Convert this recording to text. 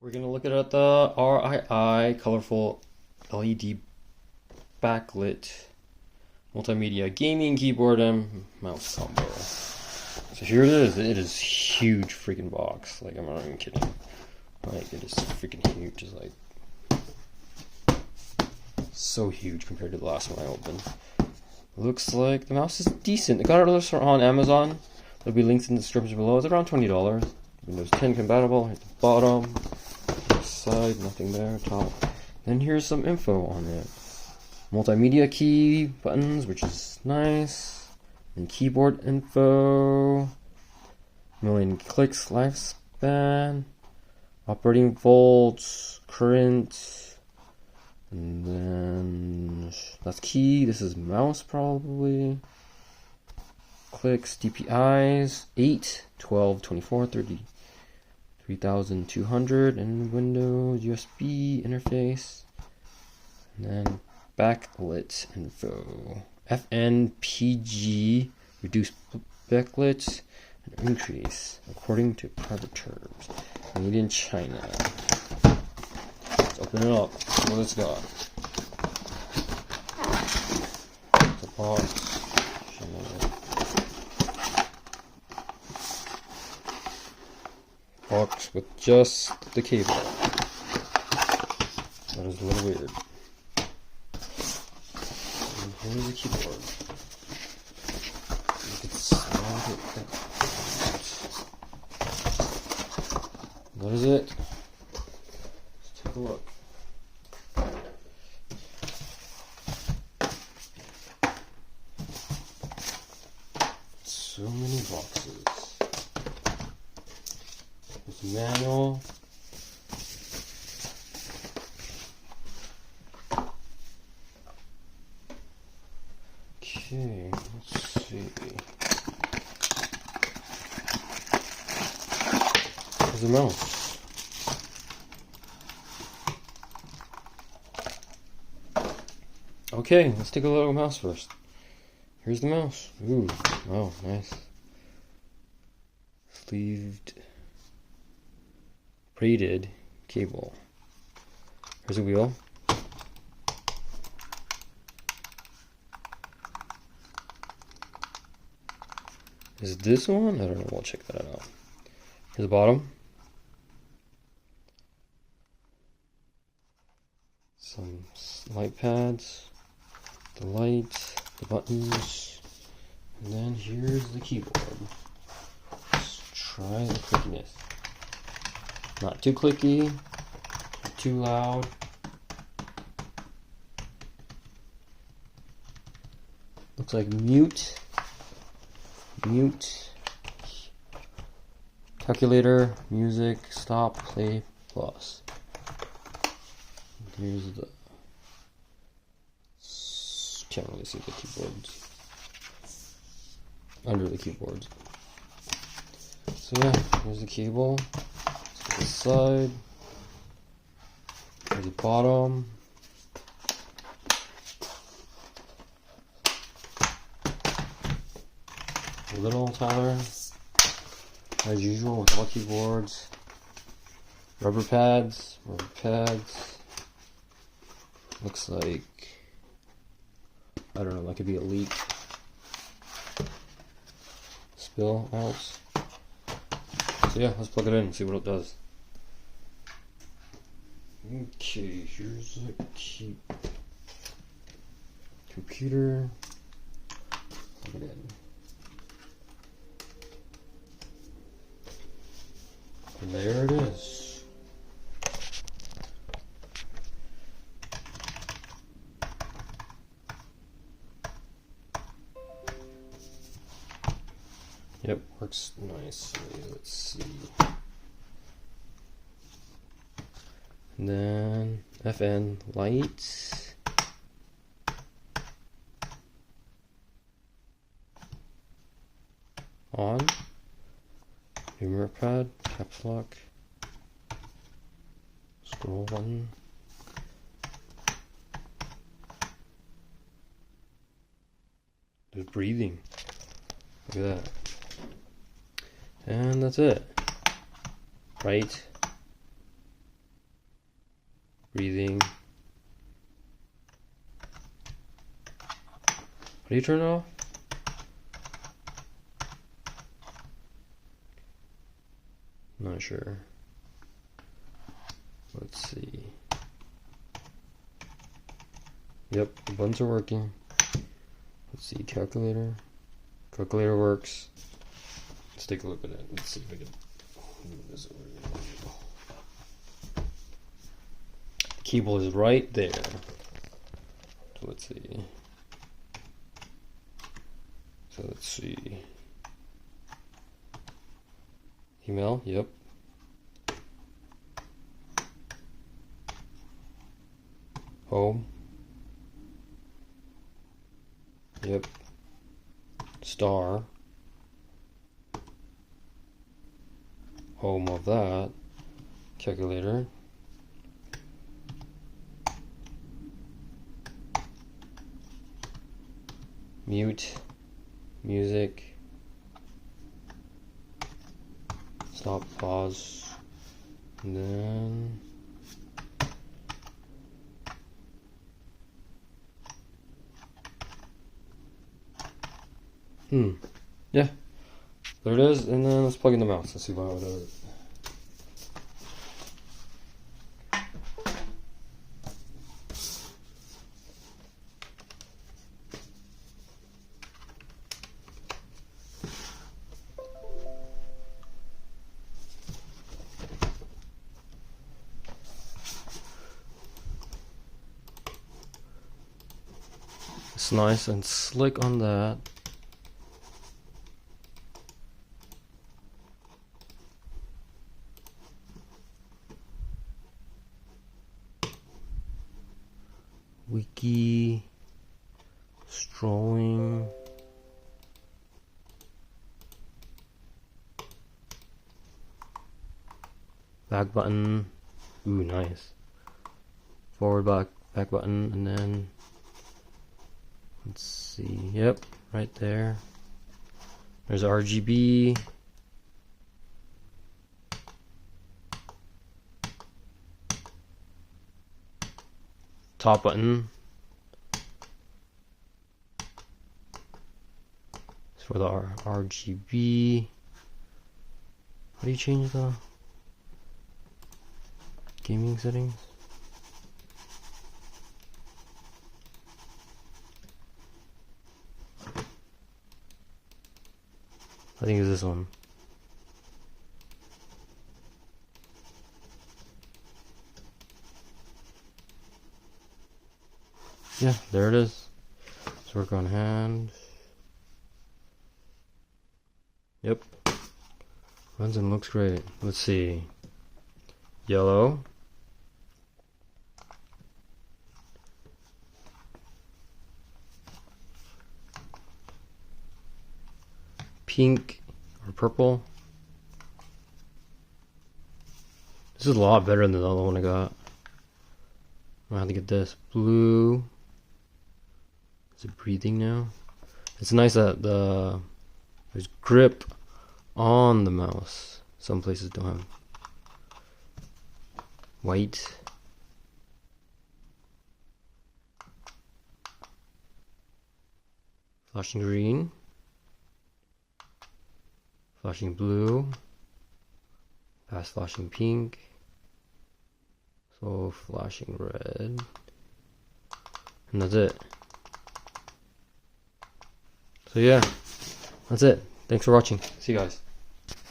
We're going to look at the RII colorful LED backlit multimedia gaming keyboard and mouse combo. So here it is. It is huge freaking box. Like, I'm not even kidding. Like, it is freaking huge. It's like so huge compared to the last one I opened. Looks like the mouse is decent. I got it on Amazon. There'll be links in the description below. It's around $20. Windows 10 compatible. Here's the bottom. Side, nothing there. Top. Then here's some info on it. Multimedia key buttons, which is nice. And keyboard info. Million clicks lifespan. Operating volts. Current. And then that's key. This is mouse probably. Clicks, DPIs, 8, 12, 24, 30, 3200, and Windows USB interface. And then backlit info. FNPG, reduced backlit, and increase, according to private terms. Made in China. Let's open it up, see what it's got. It's a box. Box with just the cable. That is a little weird. And here's the keyboard. You can slide it out. What is it? Let's take a look. So many boxes. There's a manual. Okay, let's see. There's a mouse. Okay, let's take a look at the mouse first. Here's the mouse. Ooh, oh, nice. Sleeved, braided cable. Here's a wheel. Is this one? I don't know. We'll check that out. Here's the bottom. Some light pads. The light. The buttons. And then here's the keyboard. Let's try the clickiness. Not too clicky, not too loud. Looks like mute, calculator, music, stop, play, plus. Here's the, can't really see the keyboards, under the keyboards. So yeah, here's the cable. The side, the bottom, a little tighter, as usual with all keyboards. Rubber pads. Looks like, I don't know, that could be a leak. Spill out. So yeah, let's plug it in and see what it does. Okay, here's the key. Computer. Plug it in. And there it is. Yep, works nicely. Let's see. And then FN lights. On. Humor pad, caps lock. Scroll button. There's breathing. Look at that. And that's it. Right breathing. How do you turn it off? Not sure. Let's see. Yep, the buttons are working. Let's see, calculator. Calculator works. Let's take a look at it. Let's see if I can move this over. The keyboard is right there. So let's see. Email, yep. Home. Yep. Star. Home of that. Calculator. Mute. Music. Stop, pause. And then yeah, there it is. And then let's plug in the mouse. Let's see what it does. It's nice and slick on that. Wiki, strolling, back button, ooh nice, forward back button, and then let's see, yep, right there, there's RGB, top button is for the RGB. How do you change the gaming settings? I think it's this one. Yeah, there it is. Let's work on hand. Yep. Runs and looks great. Let's see. Yellow. Pink or purple. This is a lot better than the other one I got. I'm gonna have to get this. Blue. Is it breathing now? It's nice that there's grip on the mouse. Some places don't have. White. Flashing green. Flashing blue. Fast flashing pink. So flashing red. And that's it. So yeah, that's it. Thanks for watching. See you guys.